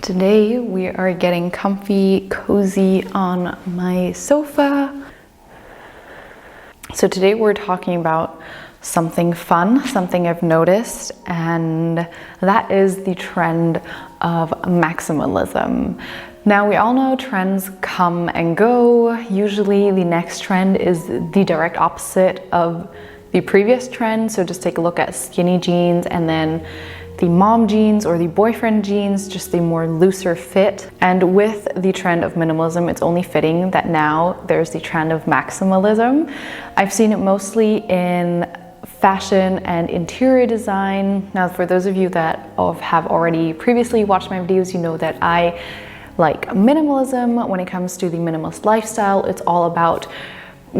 Today we are getting comfy, cozy on my sofa. So today we're talking about something fun, something I've noticed, and that is the trend of maximalism. Now we all know trends come and go. Usually the next trend is the direct opposite of the previous trend. So just take a look at skinny jeans and then the mom jeans or the boyfriend jeans, just the more looser fit. And with the trend of minimalism, it's only fitting that now there's the trend of maximalism. I've seen it mostly in fashion and interior design. Now, for those of you that have already previously watched my videos, you know that I like minimalism. When it comes to the minimalist lifestyle, it's all about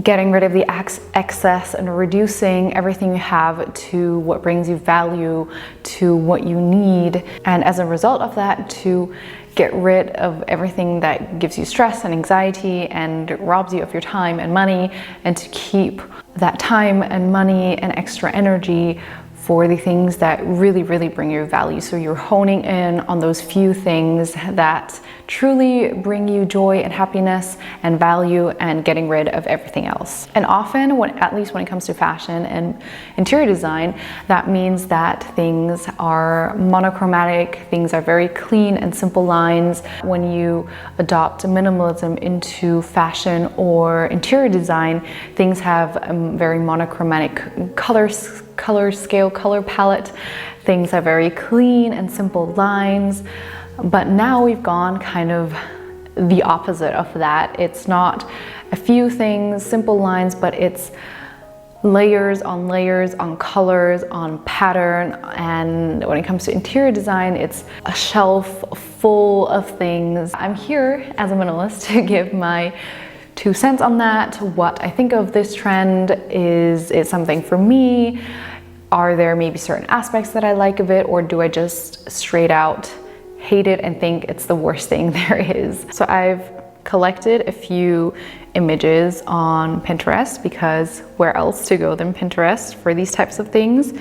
getting rid of the excess and reducing everything you have to what brings you value, to what you need. And as a result of that, to get rid of everything that gives you stress and anxiety and robs you of your time and money, and to keep that time and money and extra energy for the things that really, really bring you value. So you're honing in on those few things that truly bring you joy and happiness and value, and getting rid of everything else. And often, at least when it comes to fashion and interior design, that means that things are monochromatic, things are very clean and simple lines. When you adopt minimalism into fashion or interior design, things have a very monochromatic color scale, color palette. Things are very clean and simple lines. But now we've gone kind of the opposite of that. It's not a few things, simple lines, but it's layers on colors, on pattern. And when it comes to interior design, it's a shelf full of things. I'm here as a minimalist to give my 2 cents on that. What I think of this trend, is it something for me? Are there maybe certain aspects that I like of it, or do I just straight out hate it and think it's the worst thing there is? So I've collected a few images on Pinterest, because where else to go than Pinterest for these types of things?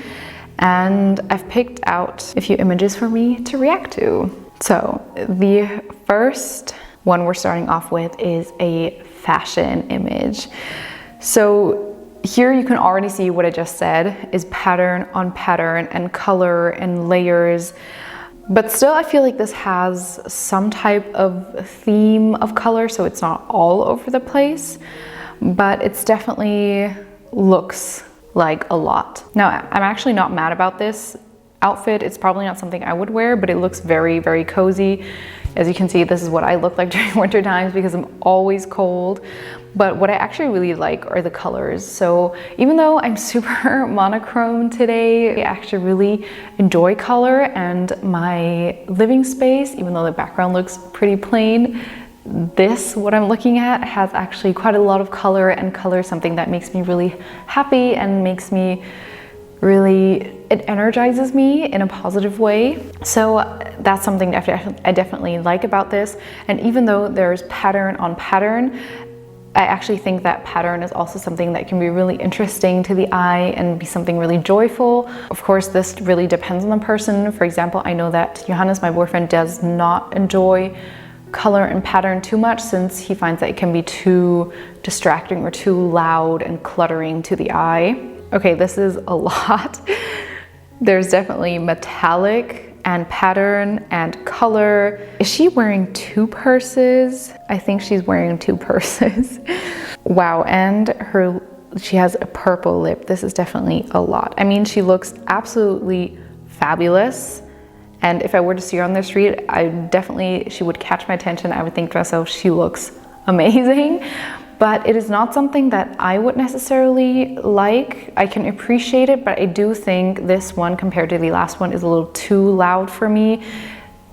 And I've picked out a few images for me to react to. So the first one we're starting off with is a fashion image. So here you can already see what I just said is pattern on pattern and color and layers. But still, I feel like this has some type of theme of color, so it's not all over the place, but it's definitely looks like a lot. Now, I'm actually not mad about this outfit. It's probably not something I would wear, but it looks very, very cozy. As you can see, this is what I look like during winter times because I'm always cold. But what I actually really like are the colors. So even though I'm super monochrome today, I actually really enjoy color, and my living space, even though the background looks pretty plain, what I'm looking at has actually quite a lot of color, and color is something that makes me really happy and makes me it energizes me in a positive way. So that's something that I definitely like about this. And even though there's pattern on pattern, I actually think that pattern is also something that can be really interesting to the eye and be something really joyful. Of course, this really depends on the person. For example, I know that Johannes, my boyfriend, does not enjoy color and pattern too much, since he finds that it can be too distracting or too loud and cluttering to the eye. Okay, this is a lot. There's definitely metallic and pattern and color. Is she wearing 2 purses? I think she's wearing 2 purses. Wow, and she has a purple lip. This is definitely a lot. I mean, she looks absolutely fabulous. And if I were to see her on the street, she would catch my attention. I would think to myself, she looks amazing. But it is not something that I would necessarily like. I can appreciate it, but I do think this one compared to the last one is a little too loud for me.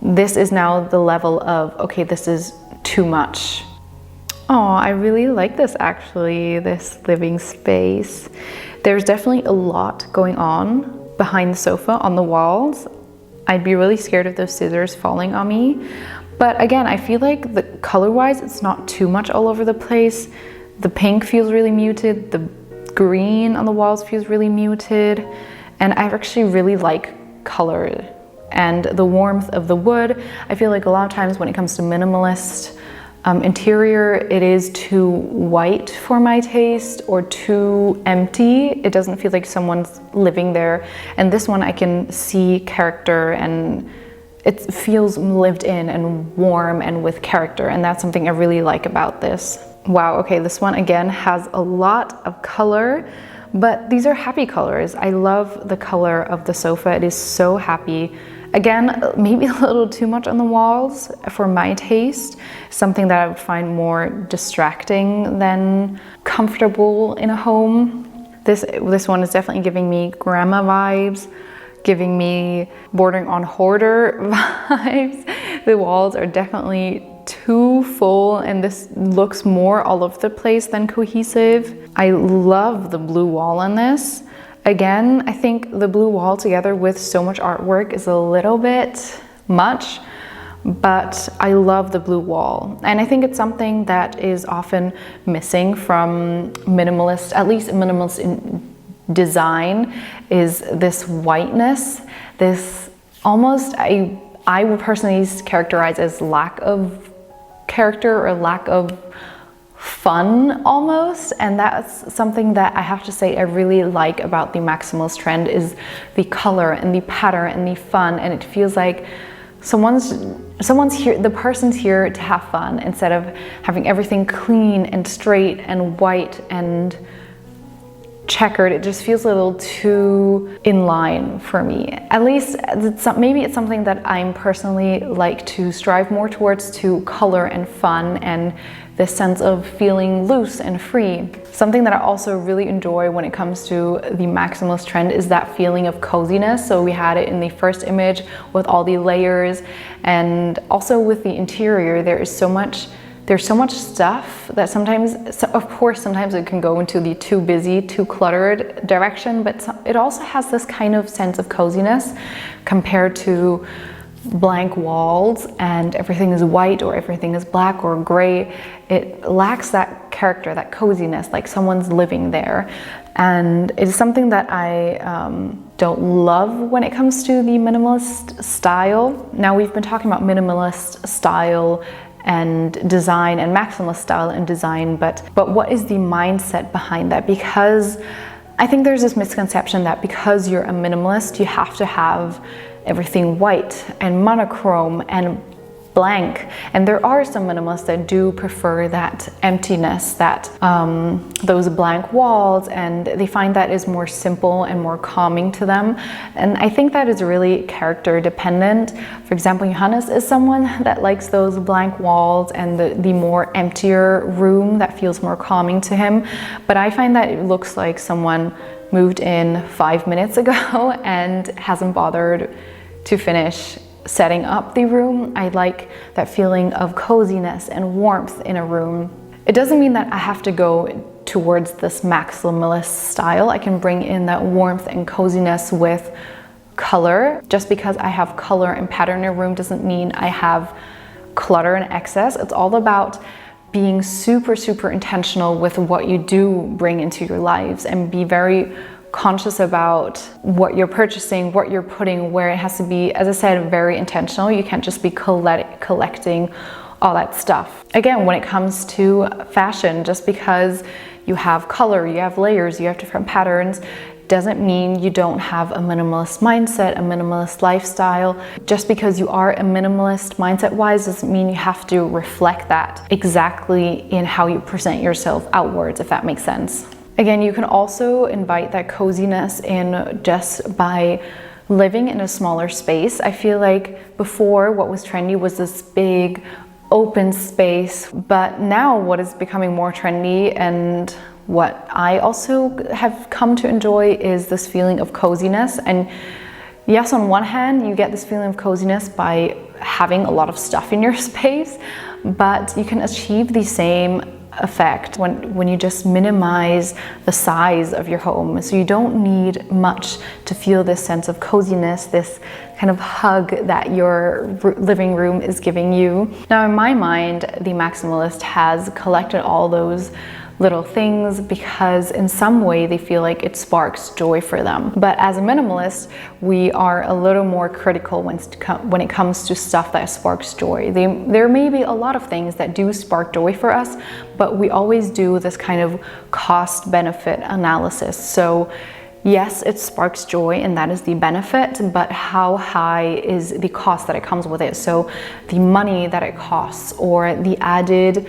This is now the level of, okay, this is too much. Oh, I really like this actually, this living space. There's definitely a lot going on behind the sofa on the walls. I'd be really scared of those scissors falling on me. But again, I feel like the color-wise, it's not too much all over the place. The pink feels really muted. The green on the walls feels really muted. And I actually really like color and the warmth of the wood. I feel like a lot of times when it comes to minimalist interior, it is too white for my taste or too empty. It doesn't feel like someone's living there. And this one I can see character, and it feels lived in and warm and with character, and that's something I really like about this. Wow, okay, this one again has a lot of color, but these are happy colors. I love the color of the sofa. It is so happy. Again, maybe a little too much on the walls for my taste, something that I would find more distracting than comfortable in a home. This one is definitely giving me grandma vibes, giving me bordering on hoarder vibes. The walls are definitely too full, and this looks more all over the place than cohesive. I love the blue wall on this. Again, I think the blue wall together with so much artwork is a little bit much, but I love the blue wall. And I think it's something that is often missing from minimalist, at least minimalist in design, is this whiteness, this almost, I would personally characterize as lack of character or lack of fun almost. And that's something that I have to say I really like about the maximalist trend, is the color and the pattern and the fun. And it feels like someone's here, the person's here to have fun, instead of having everything clean and straight and white and checkered. It just feels a little too in line for me. At least maybe it's something that I'm personally like to strive more towards, to color and fun and this sense of feeling loose and free. Something that I also really enjoy when it comes to the maximalist trend is that feeling of coziness. So we had it in the first image with all the layers, and also with the interior, there's so much stuff that sometimes, of course, sometimes it can go into the too busy, too cluttered direction, but it also has this kind of sense of coziness compared to blank walls and everything is white or everything is black or gray. It lacks that character, that coziness, like someone's living there. And it's something that I don't love when it comes to the minimalist style. Now, we've been talking about minimalist style and design and maximalist style and design, but what is the mindset behind that? Because I think there's this misconception that because you're a minimalist, you have to have everything white and monochrome and blank. And there are some minimalists that do prefer that emptiness, that those blank walls, and they find that is more simple and more calming to them. And I think that is really character dependent. For example, Johannes is someone that likes those blank walls and the more emptier room that feels more calming to him. But I find that it looks like someone moved in 5 minutes ago and hasn't bothered to finish setting up the room. I like that feeling of coziness and warmth in a room. It doesn't mean that I have to go towards this maximalist style. I can bring in that warmth and coziness with color. Just because I have color and pattern in a room doesn't mean I have clutter and excess. It's all about being super, super intentional with what you do bring into your lives, and be very conscious about what you're purchasing, what you're putting where. It has to be, as I said, very intentional. You can't just be collecting all that stuff. Again, when it comes to fashion, just because you have color, you have layers, you have different patterns, doesn't mean you don't have a minimalist mindset, a minimalist lifestyle. Just because you are a minimalist mindset-wise doesn't mean you have to reflect that exactly in how you present yourself outwards, if that makes sense. Again, you can also invite that coziness in just by living in a smaller space. I feel like before, what was trendy was this big open space, but now what is becoming more trendy, and what I also have come to enjoy, is this feeling of coziness. And yes, on one hand, you get this feeling of coziness by having a lot of stuff in your space, but you can achieve the same effect when you just minimize the size of your home. So you don't need much to feel this sense of coziness, this kind of hug that your living room is giving you. Now, in my mind, the maximalist has collected all those little things because in some way they feel like it sparks joy for them. But as a minimalist, we are a little more critical when it comes to stuff that sparks joy. There may be a lot of things that do spark joy for us, but we always do this kind of cost-benefit analysis. So yes, it sparks joy and that is the benefit, but how high is the cost that it comes with it? So the money that it costs, or the added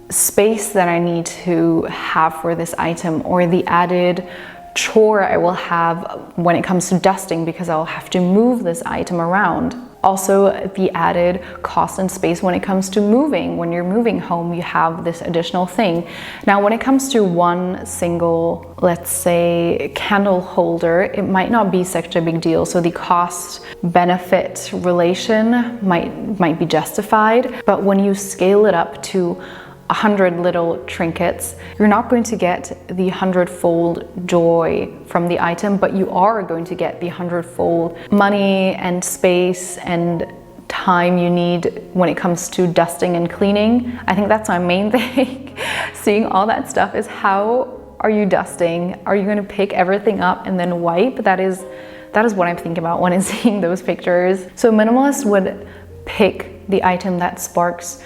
space that I need to have for this item, or the added chore I will have when it comes to dusting because I'll have to move this item around. Also, the added cost and space when it comes to moving. When you're moving home, you have this additional thing. Now, when it comes to one single, let's say, candle holder, it might not be such a big deal. So the cost-benefit relation might be justified. But when you scale it up to 100 little trinkets, you're not going to get the 100-fold joy from the item, but you are going to get the 100-fold money and space and time you need when it comes to dusting and cleaning. I think that's my main thing. Seeing all that stuff is, how are you dusting? Are you going to pick everything up and then wipe? That is what I'm thinking about when I'm seeing those pictures. So minimalists would pick the item that sparks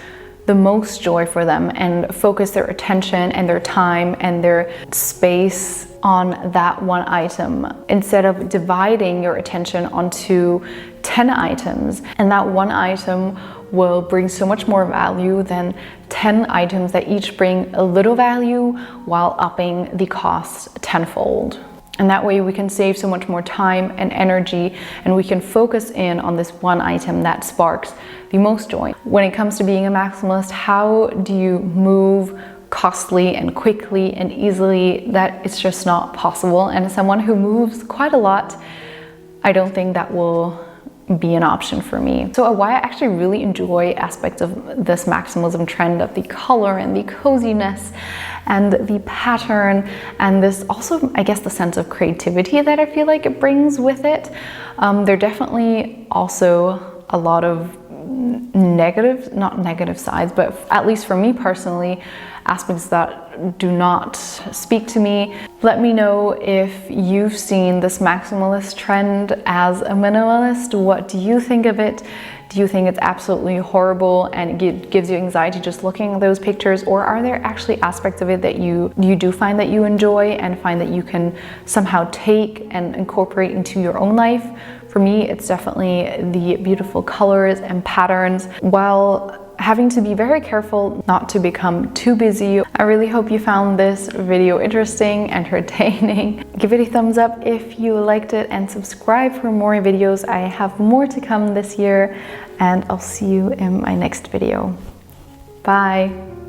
the most joy for them and focus their attention and their time and their space on that one item, instead of dividing your attention onto 10 items. And that one item will bring so much more value than 10 items that each bring a little value while upping the cost tenfold. And that way we can save so much more time and energy, and we can focus in on this one item that sparks the most joy. When it comes to being a maximalist, how do you move costly and quickly and easily? That it's just not possible. And as someone who moves quite a lot, I don't think that will be an option for me. So why I actually really enjoy aspects of this maximalism trend, of the color and the coziness and the pattern, and this also, I guess, the sense of creativity that I feel like it brings with it. There are definitely also a lot of not negative sides, but at least for me personally, aspects that do not speak to me. Let me know if you've seen this maximalist trend as a minimalist. What do you think of it? Do you think it's absolutely horrible and it gives you anxiety just looking at those pictures? Or are there actually aspects of it that you do find that you enjoy and find that you can somehow take and incorporate into your own life? For me, it's definitely the beautiful colors and patterns, while having to be very careful not to become too busy. I really hope you found this video interesting, entertaining. Give it a thumbs up if you liked it and subscribe for more videos. I have more to come this year, and I'll see you in my next video. Bye.